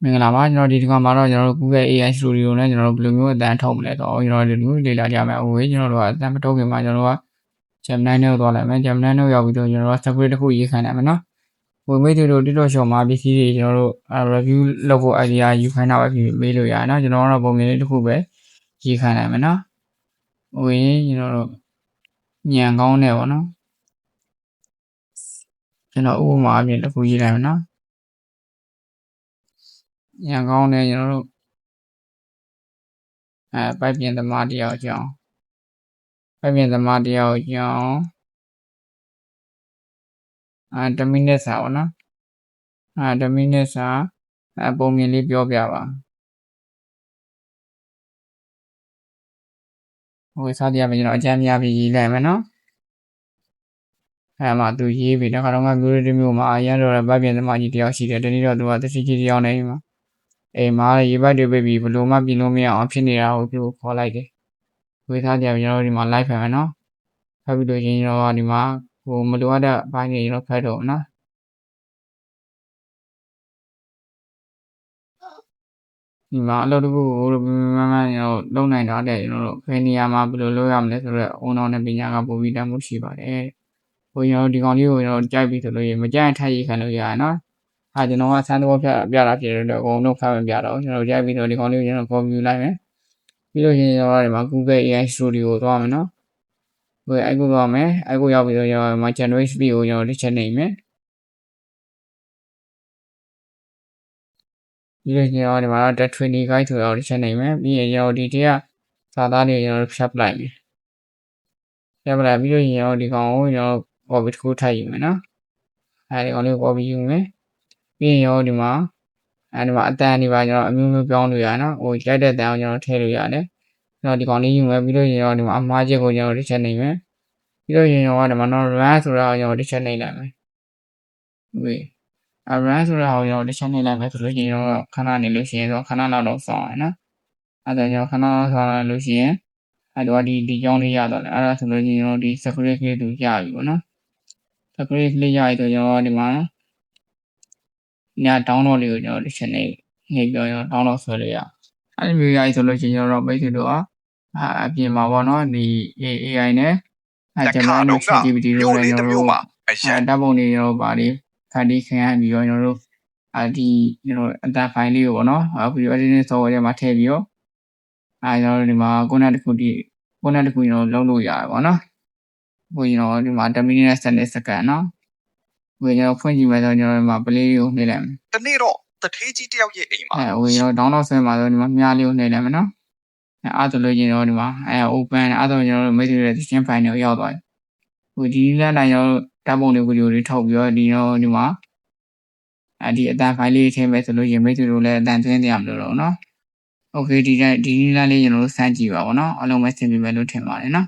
မင်္ဂလာပါကျွန်တော်ဒီတစ်ခါမှာတော့ကျွန်တော်တို့ Google AI Studio နဲ့ကျွန်တော်တို့ဘယ်လိုမျိုးအသံထုတ်မလဲတော့ကျွန်တော်တို့လေ့လာကြမယ်။အခုကျွန်တော်တို့ကအသံမထုတ်ခင်မှာကျွန်တော်တို့က Gemini နဲ့သွားလိုက်မယ်။ Gemini နဲ့ရောက်ပြီးတော့ကျွန်တော်တို့ script တစ်ခုရေးခိုင်းလိုက်မယ်နော်။ဝင်မိတ်တို့ TikTok Shop မှာပစ္စည်းတွေကျွန်တော်တို့ review လုပ်ဖို့ idea ယူခိုင်းတာပဲဖြစ်မေးလို့ရတယ်နော်။ကျွန်တော်ကတော့ပုံမြင်လေးတစ်ခုပဲရေးခိုင်းလိုက်မယ်နော်။ဝင်ကျွန်တော်တို့ညံကောင်းနဲ့ပေါ့နော်။ကျွန်တော်ဥပမာအပြင်တစ်ခုရေးလိုက်မယ်နော်။ညံကောင်းနဲ့ကျွန်တော်တို့ပိုက်ပြင်သမားတယောက်ကြောင်းပိုက်ပြင်သမားတယောက်ကြောင်း10 မိနစ်စာပေါ့နော်10 မိနစ်စာပုံမြင်လေးပြောပြပါဟိုစသည်အပြင်ကျွန်တော်အကြမ်းများပြီးရေးလိုက်မယ်နော်မှသူရေးပြီးတော့ကတော့မျိုးတွေမျိုးမှာအရန်တော့ပိုက်ပြင်သမားကြီးတယောက်ရှိတယ်တနေ့တော့သူကတတိကြီးတယောက်နေမှာအိမ်မှာရေပိုက်တွေပိတ်ပြီးဘလို့မှပြင်လို့မရအောင်ဖြစ်နေတာကိုသူခေါ်လိုက်တယ်ဝေးသားကြကျွန်တော်ဒီမှာ live ဖယ်မယ်နော်ဖက်ပြီးလို့ချင်းကျွန်တော်ဒီမှာဟိုမလိုအပ်တဲ့ဘိုင်းတွေကျွန်တော်ဖက်တော့နော်ဒီမှာအလုပ်တစ်ခုကိုမှန်မှန်ကျွန်တော်လုပ်နိုင်တာတဲ့ကျွန်တော်တို့ဖယ်နေရာမှာဘယ်လိုလုပ်ရမလဲဆိုတော့အုံတော်နဲ့ပညာကပို့ပြီးတတ်မှုရှိပါတယ်ဟိုကျွန်တော်ဒီကောင်လေးကိုကျွန်တော်ကြိုက်ပြီးဆိုလို့ရမကြိုက်ထိုက်ရေးခံလို့ရနော်ကျွန်တော်ကဆန်းသဘောပြတာဖြစ်တယ်တော့အကုန်လုံးဖတ်မပြတော့ကျွန်တော်ကြိုက်ပြီးဆိုဒီကောင်လေးကိုကျွန်တော် copy လိုက်မယ်ပြီးလို့ရှိရင်ကျွန်တော်ဒီမှာ Google AI Studio ကိုသွားမယ်နော်ဟိုအဲ့ကိုသွားမယ်အဲ့ကိုရောက်ပြီးတော့ကျွန်တော်ဒီမှာ generate speed ကိုကျွန်တော်တစ်ချက်နေမယ်ပြီးလို့ကျွန်တော်ဒီမှာ data training guide ဆိုတော့တစ်ချက်နေမယ်ပြီးရင်ကျွန်တော်ဒီတည်းကစာသားတွေကျွန်တော်ဖြတ်ပလိုက်မယ်ဖြတ်ပလိုက်ပြီးလို့ကျွန်တော်ဒီကောင်ကိုကျွန်တော် copy တစ်ခုထပ်ယူမယ်နော်အဲဒီကောင်လေး copy ယူမယ်ပြီးရင်ကျွန်တော်ဒီမှာဒီမှာအတန်တွေပါကျွန်တော်အမျိုးမျိုးပြောင်းလို့ရနော်ဟိုကြိုက်တဲ့တန်ကိုကျွန်တော်ထည့်လို့ရတယ်ကျွန်တော်ဒီကောင်လေးယူမယ်ပြီးလို့ကျွန်တော်ဒီမှာအမှားချက်ကိုကျွန်တော်တစ်ချက်နေမယ်ပြီးတော့ကျွန်တော်ဒီမှာတော့ run ဆိုတာကိုကျွန်တော်တစ်ချက်နေလိုက်မယ်ဝေးrun ဆိုတာကိုကျွန်တော်တစ်ချက်နေလိုက်မယ်ဆိုလို့ကျွန်တော်ခဏနေလို့ရှိရင်တော့ခဏလောက်တော့စောင့်ရနော်အဲ့ဒါကျွန်တော်ခဏလောက်စောင့်ရလို့ရှိရင်အဲ့တော့ဒီကြောင်းလေးရတော့တယ်အဲ့ဒါဆိုလို့ကျွန်တော်ဒီ script လေးတူရပြီပေါ့နော် script လေးရပြီဆိုကျွန်တော်ဒီမှာည download လေးကိုကျွန်တော်တစ်ချက်နေပြောကျွန်တော် download ဆွဲလို့ရအဲ့ဒီမျိုးရပြီဆိုလို့ကျွန်တော်မိတ်ဆွေတို့ကအပြင်မှာပေါ့နော်ဒီ AI နဲ့Gemini နဲ့ ChatGPT တို့လည်းကျွန်တော်တို့ဓာတ်ပုံတွေရောပါလေဖန်တီးခံရပြီးတော့ကျွန်တော်တို့ဒီကျွန်တော်အတန်ဖိုင်လေးကိုပေါ့နော် video editing software ထဲမှာထည့်ပြီးတော့ကျွန်တော်ဒီမှာခုနတစ်ခုကျွန်တော်လုံးလို့ရတယ်ပေါ့နော်ဟိုကျွန်တော်ဒီမှာ10 မိနစ်နဲ့7 စက္ကန့်နော်ဟိုကျွန်တော်ဖွင့်ကြည့်မယ်ဆိုကျွန်တော်ဒီမှာ play ကိုနှိပ်လိုက်မယ်တနေ့တော့တထေးကြီးတယောက်ရဲ့အိမ်မှာဟိုကျွန်တော် download ဆွဲမှာဆိုဒီမှာမြားလေးကိုနှိပ်လိုက်မယ်နော်အဲ့ဒါလို့ကျွန်တော်ဒီမှာopen အဲ့ဒါကျွန်တော်တို့မိတ်ဆွေတွေ description file ကိုရောက်သွားပြီဟိုဒီလမ်းတိုင်းကျွန်တော်ဓာတ်ပုံတွေဗီဒီယိုတွေထုတ်ပြီးတော့ဒီမှာဒီအတန် file လေးထည့်မယ်ဆိုလို့ရင်မိတ်ဆွေတို့လည်းအတန်သွင်းရမလို့တော့နော်โอเคဒီလမ်းလေးကျွန်တော်တို့စမ်းကြည့်ပါဘောနော်အားလုံးပဲဆင်ပြေမယ်လို့ထင်ပါတယ်နော်